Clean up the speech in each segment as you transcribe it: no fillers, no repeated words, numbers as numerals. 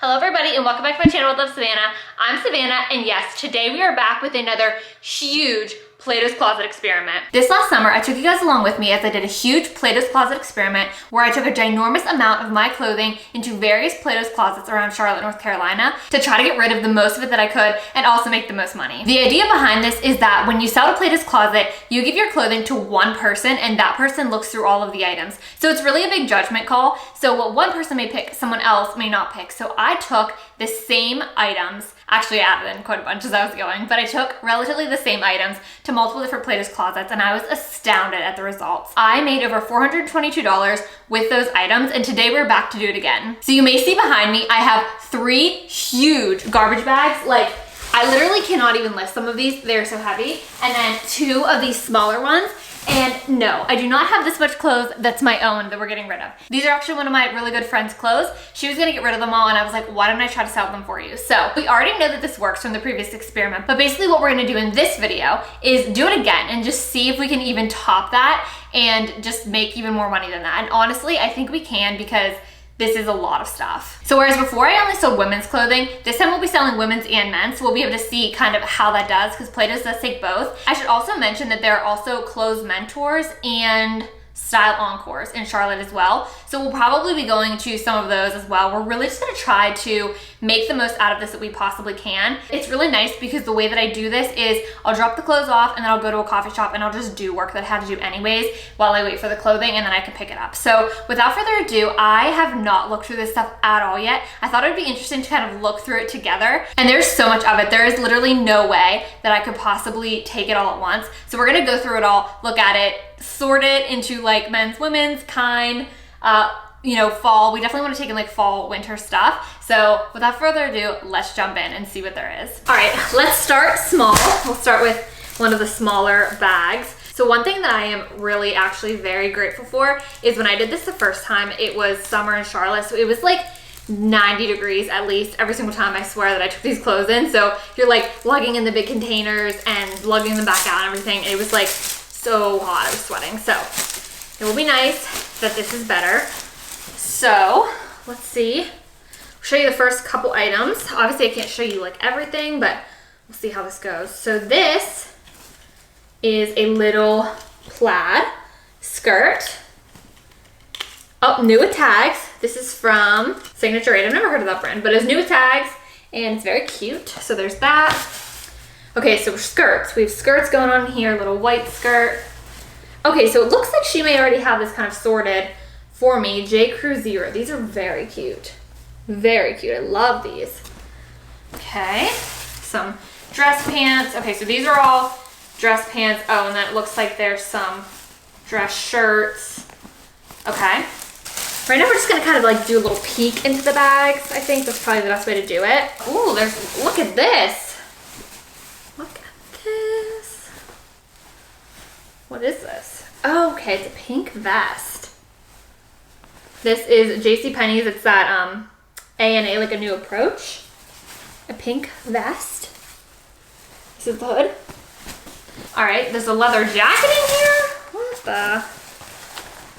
Hello everybody and welcome back to my channel with Love Savannah. I'm Savannah and yes, today we are back with another huge Plato's Closet experiment. This last summer, I took you guys along with me as I did a huge Plato's Closet experiment where I took a ginormous amount of my clothing into various Plato's closets around Charlotte, North Carolina to try to get rid of the most of it that I could and also make the most money. The idea behind this is that when you sell to Plato's Closet, you give your clothing to one person and that person looks through all of the items. So it's really a big judgment call. So what one person may pick, someone else may not pick. So I took the same items, actually I added in quite a bunch as I was going, but I took relatively the same items to multiple different Plato's closets and I was astounded at the results. I made over $422 with those items and today we're back to do it again. So you may see behind me, I have 3 huge garbage bags. Like I literally cannot even lift some of these, they're so heavy. And then 2 of these smaller ones. And no, I do not have this much clothes that's my own that we're getting rid of. These are actually one of my really good friend's clothes. She was gonna get rid of them all and I was like, why don't I try to sell them for you? So we already know that this works from the previous experiment, but basically what we're gonna do in this video is do it again and just see if we can even top that and just make even more money than that. And honestly, I think we can because this is a lot of stuff. So whereas before I only sold women's clothing, this time we'll be selling women's and men's. So we'll be able to see kind of how that does because Plato's does take both. I should also mention that there are also clothes mentors and style encores in Charlotte as well. So we'll probably be going to some of those as well. We're really just gonna try to make the most out of this that we possibly can. It's really nice because the way that I do this is I'll drop the clothes off and then I'll go to a coffee shop and I'll just do work that I had to do anyways while I wait for the clothing and then I can pick it up. So without further ado, I have not looked through this stuff at all yet. I thought it'd be interesting to kind of look through it together. And there's so much of it. There is literally no way that I could possibly take it all at once. So we're gonna go through it all, look at it, sort it into like men's, women's, kind, you know, fall. We definitely want to take in like fall, winter stuff. So without further ado, let's jump in and see what there is. All right, let's start small. We'll start with one of the smaller bags. So one thing that I am really actually very grateful for is when I did this the first time, it was summer in Charlotte. So it was like 90 degrees at least every single time I swear that I took these clothes in. So you're like lugging in the big containers and lugging them back out and everything. It was like so hot, I was sweating. So it will be nice that this is better. So let's see. I'll show you the first couple items. Obviously I can't show you like everything, but we'll see how this goes. So this is a little plaid skirt. Oh, new with tags. This is from Signature 8. I've never heard of that brand, but it's new with tags and it's very cute. So there's that. Okay, so skirts. We have skirts going on here, little white skirt. Okay, so it looks like she may already have this kind of sorted for me. J. Crew Zero. These are very cute. Very cute. I love these. Okay, some dress pants. Okay, so these are all dress pants. Oh, and then it looks like there's some dress shirts. Okay. Right now we're just gonna kind of like do a little peek into the bags. I think that's probably the best way to do it. Ooh, look at this. What is this? Oh, okay, it's a pink vest. This is JCPenney's. It's that A&A, like a new approach. A pink vest. This is the hood. All right, there's a leather jacket in here. What the?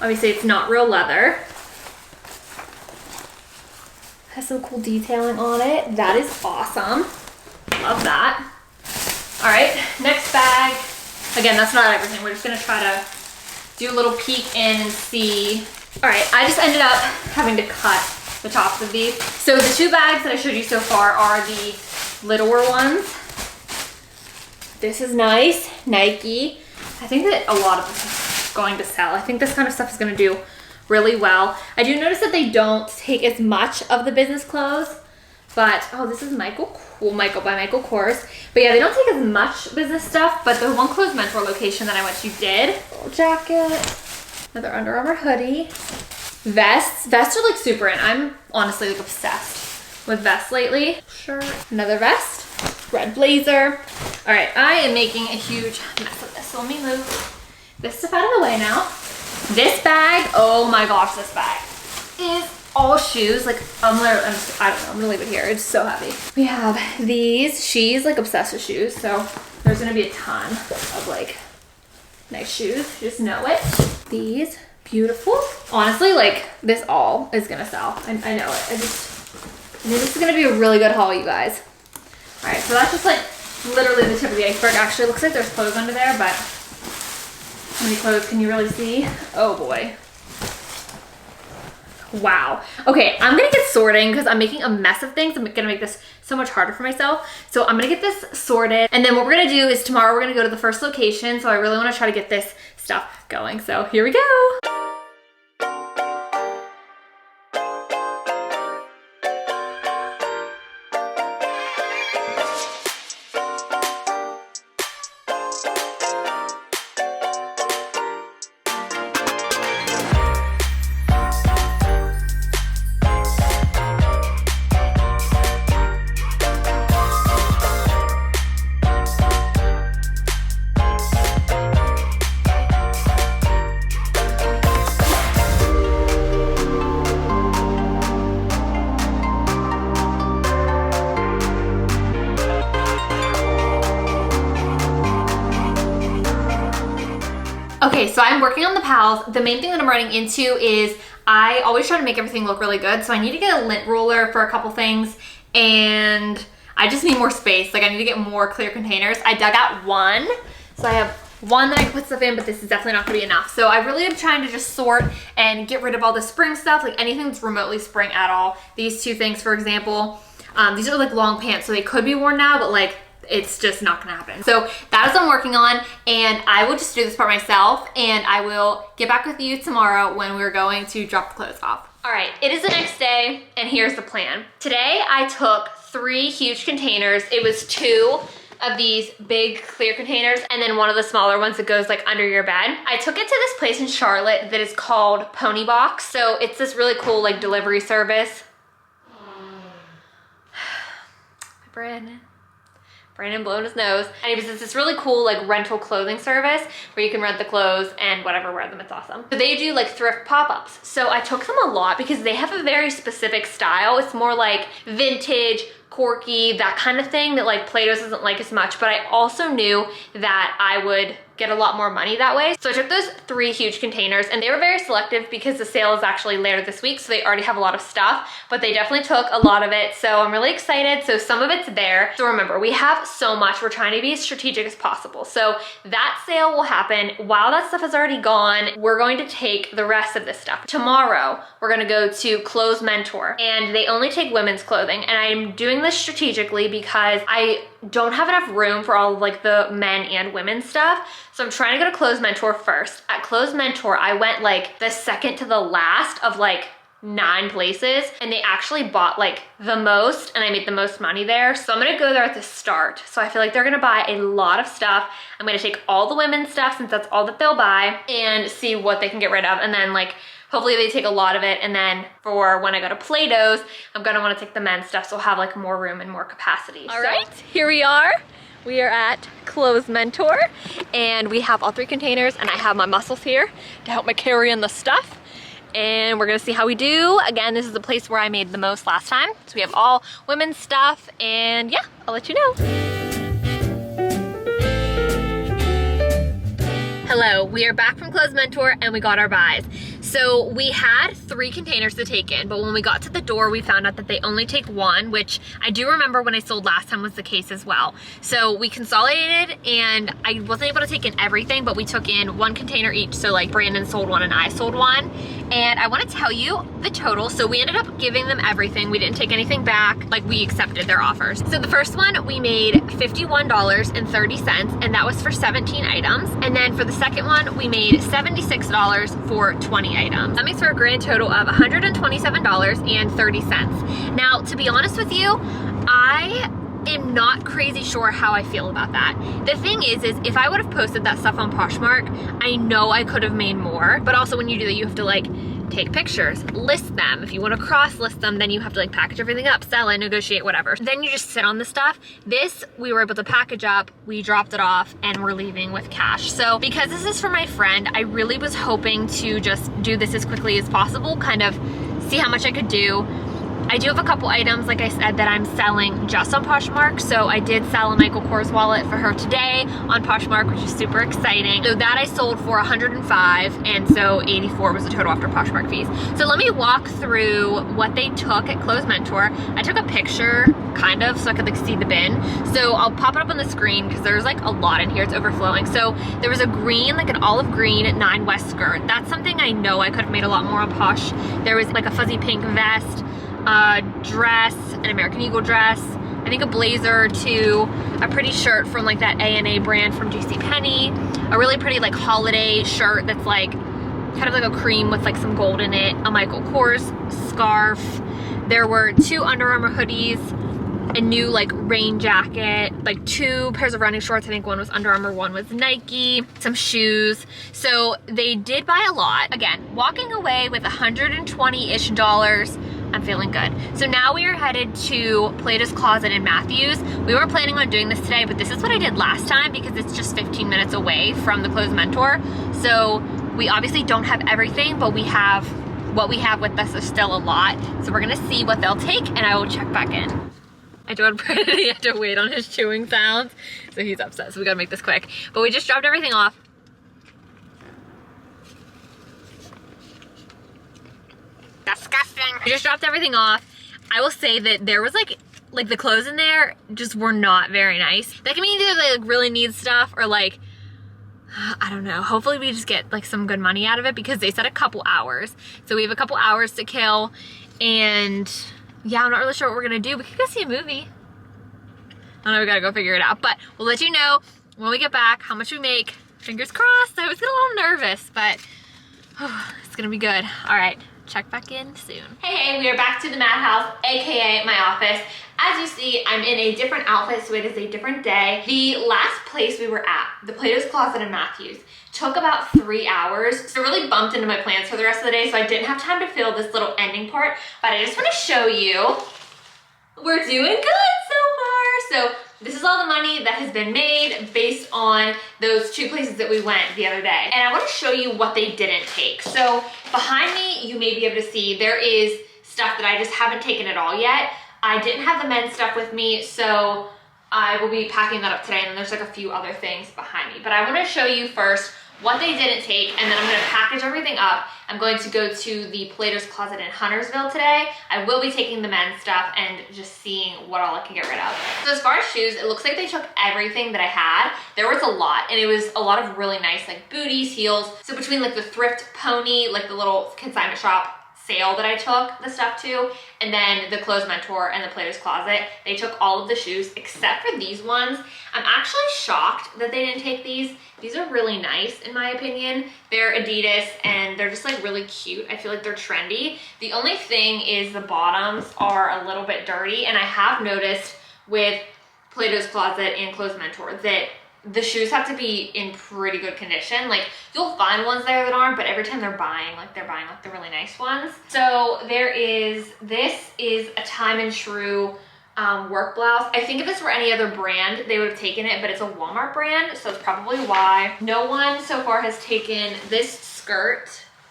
Obviously, it's not real leather. Has some cool detailing on it. That is awesome. Love that. All right, next bag. Again, that's not everything. We're just gonna try to do a little peek in and see. All right, I just ended up having to cut the tops of these. So the 2 bags that I showed you so far are the littler ones. This is nice, Nike. I think that a lot of this is going to sell. I think this kind of stuff is gonna do really well. I do notice that they don't take as much of the business clothes, but, oh, this is Michael by Michael Kors. But yeah, they don't take as much business stuff, but the one clothes mentor location that I went to did. Little jacket, another Under Armour hoodie. Vests are like super in. I'm honestly like obsessed with vests lately. Shirt, another vest, red blazer. All right, I am making a huge mess of this. So let me move this stuff out of the way now. This bag, oh my gosh, this bag is all shoes. Like I don't know, I'm gonna leave it here. It's so heavy. We have these. She's like obsessed with shoes, so there's gonna be a ton of like nice shoes. You just know it. These, beautiful. Honestly, like this all is gonna sell. I know it. I think this is gonna be a really good haul, you guys. All right, so that's just like literally the tip of the iceberg. Actually, it looks like there's clothes under there, but how many clothes can you really see? Oh boy. Wow. Okay, I'm gonna get sorting because I'm making a mess of things. I'm gonna make this so much harder for myself. So I'm gonna get this sorted. And then what we're gonna do is tomorrow we're gonna go to the first location. So I really wanna try to get this stuff going. So here we go. Okay, so I'm working on the pals. The main thing that I'm running into is I always try to make everything look really good. So I need to get a lint roller for a couple things, and I just need more space. Like I need to get more clear containers. I dug out one, so I have one that I can put stuff in, but this is definitely not gonna be enough. So I really am trying to just sort and get rid of all the spring stuff, like anything that's remotely spring at all. These two things, for example, these are like long pants, so they could be worn now, but like it's just not gonna happen. So that is what I'm working on, and I will just do this part myself, and I will get back with you tomorrow when we're going to drop the clothes off. All right, it is the next day, and here's the plan. Today I took 3 huge containers. It was 2 of these big clear containers and then one of the smaller ones that goes like under your bed. I took it to this place in Charlotte that is called Pony Box. So it's this really cool like delivery service. Brandon blowing his nose. Anyways, it's this really cool like rental clothing service where you can rent the clothes and whatever, wear them. It's awesome. So they do like thrift pop-ups. So I took them a lot because they have a very specific style. It's more like vintage, quirky, that kind of thing that like Platos doesn't like as much. But I also knew that I would get a lot more money that way. So I took those 3 huge containers, and they were very selective because the sale is actually later this week, so they already have a lot of stuff, but they definitely took a lot of it. So I'm really excited. So some of it's there. So remember, we have so much. We're trying to be as strategic as possible. So that sale will happen. While that stuff is already gone, we're going to take the rest of this stuff. Tomorrow, we're gonna go to Clothes Mentor, and they only take women's clothing. And I'm doing this strategically because I don't have enough room for all of like the men and women's stuff. So I'm trying to go to Clothes Mentor first. At Clothes Mentor, I went like the second to the last of like 9 places, and they actually bought like the most, and I made the most money there. So I'm gonna go there at the start. So I feel like they're gonna buy a lot of stuff. I'm gonna take all the women's stuff since that's all that they'll buy and see what they can get rid of. And then like, hopefully they take a lot of it, and then for when I go to Platos, I'm gonna wanna take the men's stuff so I'll have like more room and more capacity. All right, here we are. We are at Clothes Mentor, and we have all 3 containers, and I have my muscles here to help me carry in the stuff. And we're gonna see how we do. Again, this is the place where I made the most last time. So we have all women's stuff, and yeah, I'll let you know. Hello, we are back from Clothes Mentor, and we got our buys. So we had 3 containers to take in, but when we got to the door, we found out that they only take 1, which I do remember when I sold last time was the case as well. So we consolidated, and I wasn't able to take in everything, but we took in 1 container each. So like Brandon sold 1 and I sold 1. And I wanna tell you the total. So we ended up giving them everything. We didn't take anything back, like we accepted their offers. So the first one, we made $51.30, and that was for 17 items. And then for the second one, we made $76 for 20 items. That makes for a grand total of $127.30. Now, to be honest with you, I am not crazy sure how I feel about that. The thing is if I would have posted that stuff on Poshmark, I know I could have made more, but also when you do that, you have to like take pictures, list them. If you want to cross list them, then you have to like package everything up, sell it, negotiate, whatever. Then you just sit on the stuff. This, we were able to package up, we dropped it off, and we're leaving with cash. So because this is for my friend, I really was hoping to just do this as quickly as possible, kind of see how much I could do. I do have a couple items, like I said, that I'm selling just on Poshmark. So I did sell a Michael Kors wallet for her today on Poshmark, which is super exciting. So that I sold for 105, and so 84 was the total after Poshmark fees. So let me walk through what they took at Clothes Mentor. I took a picture, kind of, so I could like see the bin. So I'll pop it up on the screen because there's like a lot in here, it's overflowing. So there was a green, like an olive green 9 West skirt. That's something I know I could have made a lot more on Posh. There was like a fuzzy pink vest, a dress, an American Eagle dress, I think a blazer too, a pretty shirt from like that A&A brand from JCPenney, a really pretty like holiday shirt that's like kind of like a cream with like some gold in it, a Michael Kors scarf. There were 2 Under Armour hoodies, a new like rain jacket, like 2 pairs of running shorts. I think one was Under Armour, one was Nike, some shoes. So they did buy a lot. Again, walking away with $120-ish. I'm feeling good. So now we are headed to Platos Closet in Matthews. We weren't planning on doing this today, but this is what I did last time because it's just 15 minutes away from the Clothes Mentor. So we obviously don't have everything, but we have what we have with us is still a lot. So we're gonna see what they'll take and I will check back in. I told Brandon he had to wait on his chewing sounds, so he's upset, so we gotta make this quick. But we just dropped everything off. Disgusting. We just dropped everything off. I will say that there was like the clothes in there just were not very nice. That can mean either they like really need stuff or like, I don't know. Hopefully we just get like some good money out of it because they said a couple hours. So we have a couple hours to kill, and yeah, I'm not really sure what we're gonna do. We could go see a movie. I don't know, we gotta go figure it out. But we'll let you know when we get back how much we make. Fingers crossed. I was getting a little nervous, but it's gonna be good. All right, check back in soon. Hey, we are back to the madhouse, AKA my office. As you see, I'm in a different outfit, so it is a different day. The last place we were at, the Platos Closet in Matthews, took about 3 hours. So it really bumped into my plans for the rest of the day, so I didn't have time to film this little ending part, but I just want to show you we're doing good so far. So this is all the money that has been made based on those 2 places that we went the other day. And I want to show you what they didn't take. So behind me, you may be able to see there is stuff that I just haven't taken at all yet. I didn't have the men's stuff with me, so I will be packing that up today, and then there's like a few other things behind me. But I want to show you first what they didn't take, and then I'm going to package everything up. I'm going to go to the Platos Closet in Huntersville today. I will be taking the men's stuff and just seeing what all I can get rid of. So as far as shoes, it looks like they took everything that I had. There was a lot, and it was a lot of really nice like booties, heels. So between like the thrift pony, like the little consignment shop sale that I took the stuff to, and then the Clothes Mentor and the Platos Closet, they took all of the shoes except for these ones. I'm actually shocked that they didn't take these. These are really nice in my opinion. They're Adidas and they're just like really cute. I feel like they're trendy. The only thing is the bottoms are a little bit dirty, and I have noticed with Platos Closet and Clothes Mentor that the shoes have to be in pretty good condition. Like you'll find ones there that aren't, but every time they're buying like the really nice ones. So this is a Time and Shrew work blouse. I think if this were any other brand, they would have taken it, but it's a Walmart brand, so it's probably why. No one so far has taken this skirt,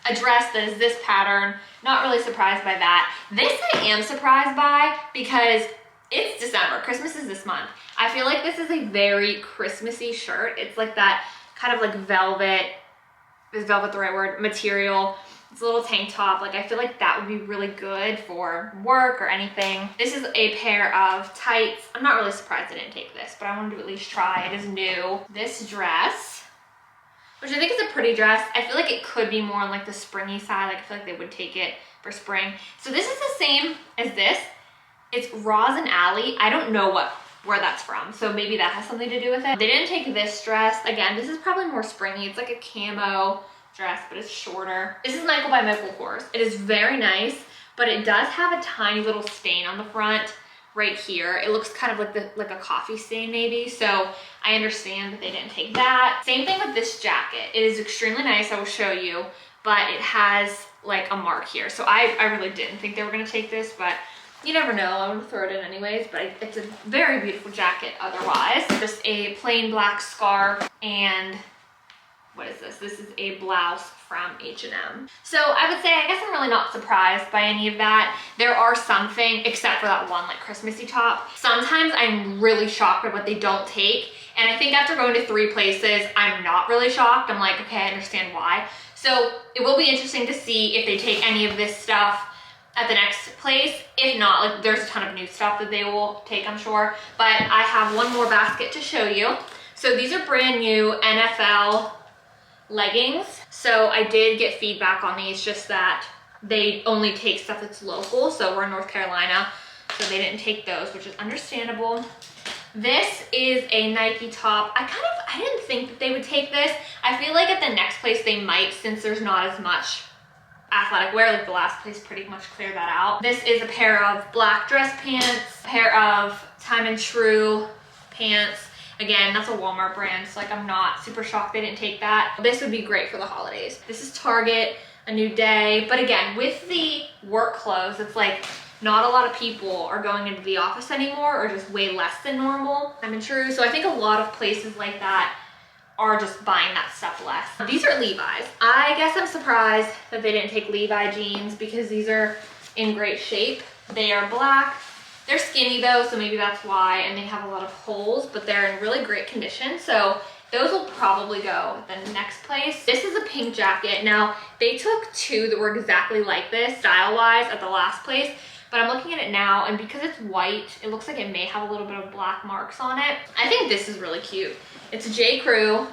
a dress that is this pattern. Not really surprised by that. This I am surprised by because it's December. Christmas is this month. I feel like this is a very Christmassy shirt. It's like that kind of like velvet, is velvet the right word, material. It's a little tank top. Like I feel like that would be really good for work or anything. This is a pair of tights. I'm not really surprised I didn't take this, but I wanted to at least try. It is new. This dress, which I think is a pretty dress. I feel like it could be more on like the springy side. Like I feel like they would take it for spring. So this is the same as this. It's Roz and Alley. I don't know where that's from, so maybe that has something to do with it. They didn't take this dress. Again, this is probably more springy. It's like a camo dress, but it's shorter. This is Michael by Michael Kors. It is very nice, but it does have a tiny little stain on the front right here. It looks kind of like a coffee stain maybe, so I understand that they didn't take that. Same thing with this jacket. It is extremely nice. I will show you, but it has like a mark here. So I really didn't think they were gonna take this, but you never know. I'm gonna throw it in anyways, but it's a very beautiful jacket otherwise. Just a plain black scarf and what is this? This is a blouse from H&M. So I would say, I guess I'm really not surprised by any of that. There are some things, except for that one like Christmassy top. Sometimes I'm really shocked at what they don't take. And I think after going to 3 places, I'm not really shocked. I'm like, okay, I understand why. So it will be interesting to see if they take any of this stuff at the next place. If not, like there's a ton of new stuff that they will take, I'm sure. But I have one more basket to show you. So these are brand new NFL leggings. So I did get feedback on these, just that they only take stuff that's local. So we're in North Carolina, so they didn't take those, which is understandable. This is a Nike top. I didn't think that they would take this. I feel like at the next place they might, since there's not as much athletic wear. Like the last place pretty much cleared that out. This is a pair of black dress pants, a pair of Time and True pants. Again, that's a Walmart brand, so like I'm not super shocked they didn't take that. This would be great for the holidays. This is Target, A New Day. But again, with the work clothes, it's like not a lot of people are going into the office anymore, or just way less than normal. Time and True. So I think a lot of places like that are just buying that stuff less. These are Levi's. I guess I'm surprised that they didn't take Levi jeans, because these are in great shape. They are black. They're skinny though, so maybe that's why, and they have a lot of holes, but they're in really great condition. So those will probably go at the next place. This is a pink jacket. Now, they took 2 that were exactly like this, style-wise, at the last place, but I'm looking at it now, and because it's white, it looks like it may have a little bit of black marks on it. I think this is really cute. It's a J. Crew.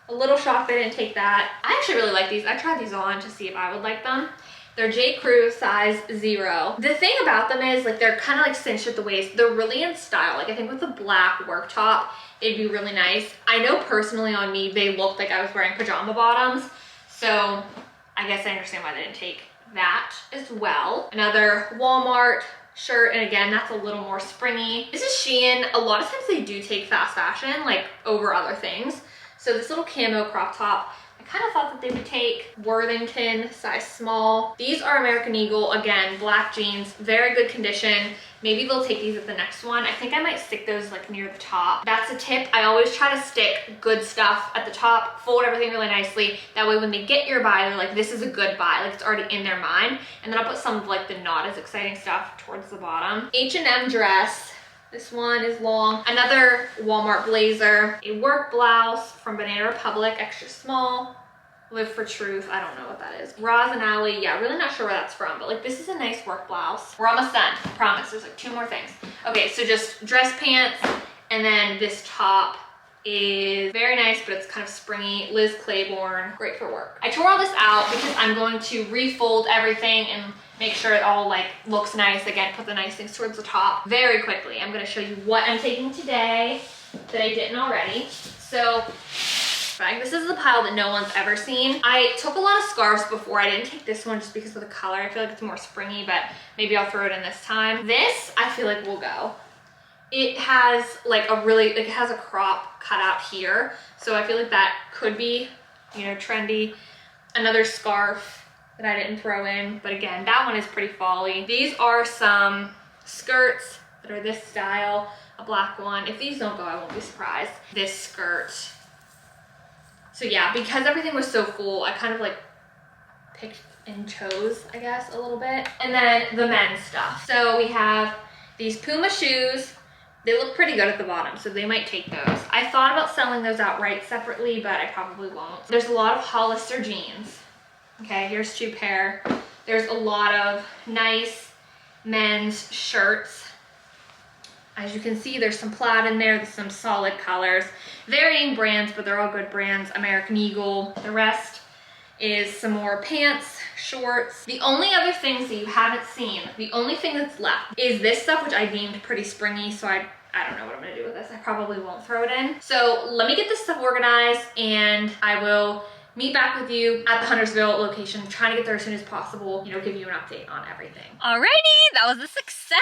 A little shocked they didn't take that. I actually really like these. I tried these on to see if I would like them. They're J. Crew size 0. The thing about them is like they're kind of like cinched at the waist. They're really in style. Like I think with the black work top, it'd be really nice. I know personally on me, they looked like I was wearing pajama bottoms. So I guess I understand why they didn't take that as well. Another Walmart shirt, and again, that's a little more springy. This is Shein. A lot of times they do take fast fashion, like over other things. So this little camo crop top, I kind of thought that they would take. Worthington, size small. These are American Eagle, again, black jeans, very good condition. Maybe they'll take these at the next one. I think I might stick those like near the top. That's a tip. I always try to stick good stuff at the top, fold everything really nicely. That way when they get your buy, they're like, this is a good buy. Like it's already in their mind. And then I'll put some of like the not as exciting stuff towards the bottom. H&M dress. This one is long. Another Walmart blazer. A work blouse from Banana Republic, extra small. Live for Truth, I don't know what that is. Roz and Alley, yeah, really not sure where that's from, but like this is a nice work blouse. We're almost done, I promise. There's like 2 more things. Okay, so just dress pants, and then this top is very nice, but it's kind of springy. Liz Claiborne, great for work. I tore all this out because I'm going to refold everything and make sure it all like looks nice. Again, put the nice things towards the top very quickly. I'm gonna show you what I'm taking today that I didn't already. So, this is the pile that no one's ever seen. I took a lot of scarves before. I didn't take this one just because of the color. I feel like it's more springy, but maybe I'll throw it in this time. This, I feel like will go. It has like a really, like it has a crop cut out here. So I feel like that could be, you know, trendy. Another scarf that I didn't throw in, but again, that one is pretty fall-y. These are some skirts that are this style, a black one. If these don't go, I won't be surprised. This skirt. So yeah, because everything was so full, I kind of like picked and chose, I guess, a little bit. And then the men's stuff. So we have these Puma shoes. They look pretty good at the bottom, so they might take those. I thought about selling those outright separately, but I probably won't. There's a lot of Hollister jeans. Okay, here's 2 pair. There's a lot of nice men's shirts. As you can see, there's some plaid in there, there's some solid colors. Varying brands, but they're all good brands. American Eagle. The rest is some more pants, shorts. The only other things that you haven't seen, the only thing that's left is this stuff, which I deemed pretty springy, so I don't know what I'm gonna do with this. I probably won't throw it in. So let me get this stuff organized, and I will meet back with you at the Huntersville location, trying to get there as soon as possible, you know, give you an update on everything. Alrighty, that was a success.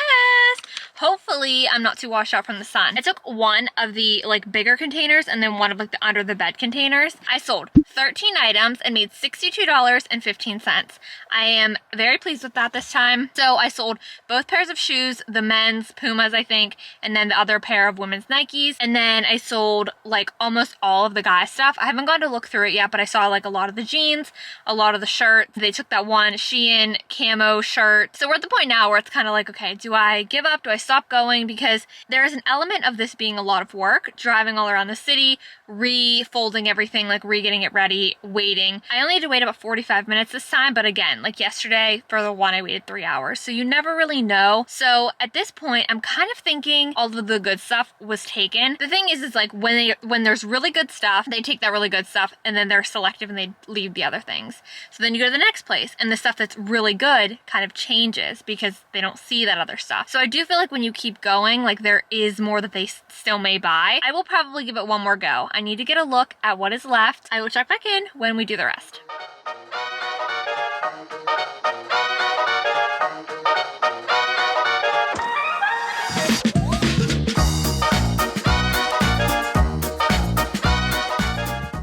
hopefully I'm not too washed out from the sun. I took one of the like bigger containers and then one of like the under the bed containers. I sold 13 items and made $62.15. I am very pleased with that this time. So I sold both pairs of shoes, the men's Pumas, I think, and then the other pair of women's Nikes. And then I sold like almost all of the guy stuff. I haven't gone to look through it yet, but I saw like a lot of the jeans, a lot of the shirts. They took that one Shein camo shirt. So we're at the point now where it's kind of like, okay, do I give up? Do I stop going? Because there is an element of this being a lot of work, driving all around the city, refolding everything, like re-getting it ready, waiting. I only had to wait about 45 minutes this time, but again, like yesterday for the one I waited 3 hours. So you never really know. So at this point, I'm kind of thinking all of the good stuff was taken. The thing is like when there's really good stuff, they take that really good stuff and then they're selective and they leave the other things. So then you go to the next place and the stuff that's really good kind of changes because they don't see that other stuff. So I do feel like when you keep going, like there is more that they still may buy. I will probably give it one more go. I need to get a look at what is left. I will check back in when we do the rest.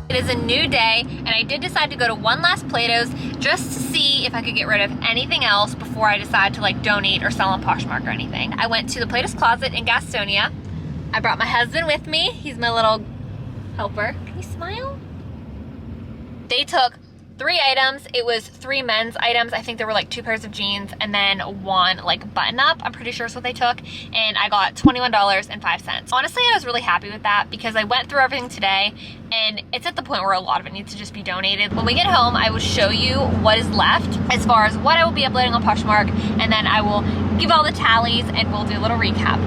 It is a new day, and I did decide to go to one last Platos just to see if I could get rid of anything else before I decide to like donate or sell on Poshmark or anything. I went to the Platos closet in Gastonia. I brought my husband with me. He's my little helper. Can you smile? They took 3 items. It was 3 men's items. I think there were like 2 pairs of jeans and then 1 like button up. I'm pretty sure is what they took. And I got $21.05. Honestly, I was really happy with that because I went through everything today and it's at the point where a lot of it needs to just be donated. When we get home, I will show you what is left as far as what I will be uploading on Poshmark, and then I will give all the tallies and we'll do a little recap.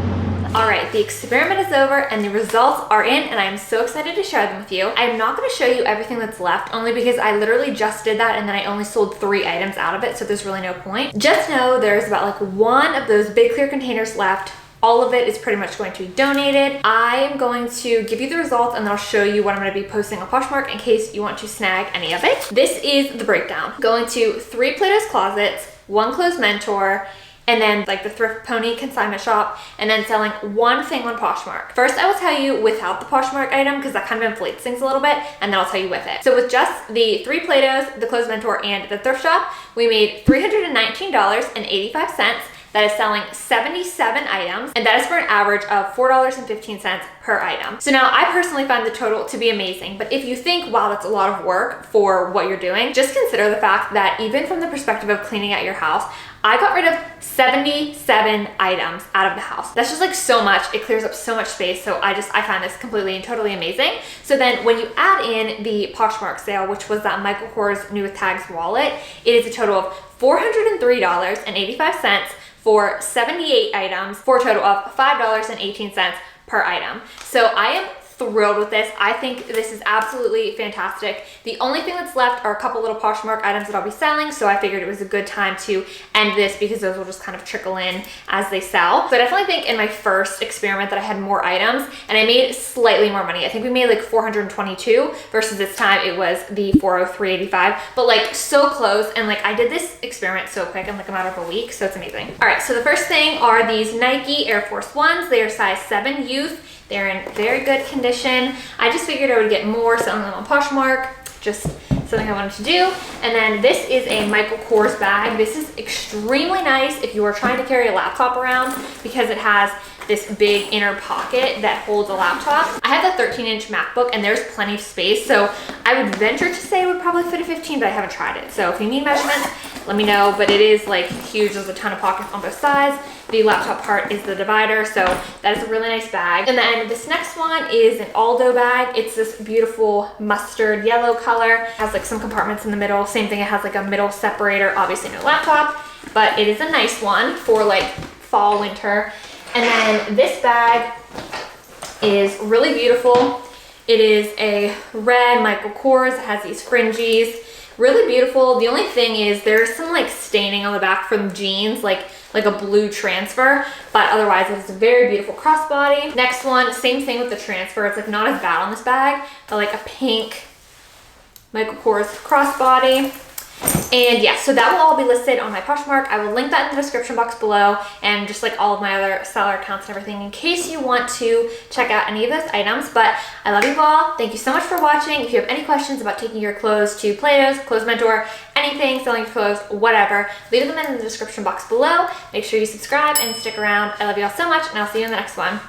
All right, the experiment is over and the results are in, and I'm so excited to share them with you. I'm not gonna show you everything that's left only because I literally just did that and then I only sold 3 items out of it, so there's really no point. Just know there's about like 1 of those big clear containers left. All of it is pretty much going to be donated. I am going to give you the results and then I'll show you what I'm gonna be posting on Poshmark in case you want to snag any of it. This is the breakdown. Going to 3 Platos closets, 1 closed mentor, and then like the Thrift Pony consignment shop, and then selling 1 thing on Poshmark. First, I will tell you without the Poshmark item because that kind of inflates things a little bit, and then I'll tell you with it. So with just the 3 Platos, the closed mentor, and the thrift shop, we made $319.85. That is selling 77 items, and that is for an average of $4.15 per item. So now I personally find the total to be amazing, but if you think, wow, that's a lot of work for what you're doing, just consider the fact that even from the perspective of cleaning out your house, I got rid of 77 items out of the house. That's just like so much. It clears up so much space. So I find this completely and totally amazing. So then when you add in the Poshmark sale, which was that Michael Kors New with Tags wallet, it is a total of $403.85 for 78 items for a total of $5.18 per item. So I am thrilled with this. I think this is absolutely fantastic. The only thing that's left are a couple little Poshmark items that I'll be selling, so I figured it was a good time to end this because those will just kind of trickle in as they sell. So I definitely think in my first experiment that I had more items and I made slightly more money. I think we made like 422 versus this time it was the 403.85, but like so close, and like I did this experiment so quick in like a matter of a week, so it's amazing. All right, so the first thing are these Nike Air Force Ones. They are size 7 youth. They're in very good condition. I just figured I would get more selling them on Poshmark, just something I wanted to do. And then this is a Michael Kors bag. This is extremely nice if you are trying to carry a laptop around because it has this big inner pocket that holds a laptop. I have the 13-inch MacBook and there's plenty of space, so I would venture to say it would probably fit a 15, but I haven't tried it. So if you need measurements, let me know, but it is like huge. There's a ton of pockets on both sides. The laptop part is the divider, so that is a really nice bag. And then this next one is an Aldo bag. It's this beautiful mustard yellow color. It has like some compartments in the middle. Same thing, it has like a middle separator. Obviously no laptop, but it is a nice one for like fall, winter. And then this bag is really beautiful. It is a red Michael Kors. It has these fringes, really beautiful. The only thing is there's some like staining on the back from jeans, like a blue transfer, but otherwise it's a very beautiful crossbody. Next one, same thing with the transfer. It's like not as bad on this bag, but like a pink Michael Kors crossbody. And yeah, so that will all be listed on my Poshmark. I will link that in the description box below, and just like all of my other seller accounts and everything in case you want to check out any of those items. But I love you all. Thank you so much for watching. If you have any questions about taking your clothes to Plato's, Clothes Mentor, anything, selling your clothes, whatever, leave them in the description box below. Make sure you subscribe and stick around. I love you all so much, and I'll see you in the next one.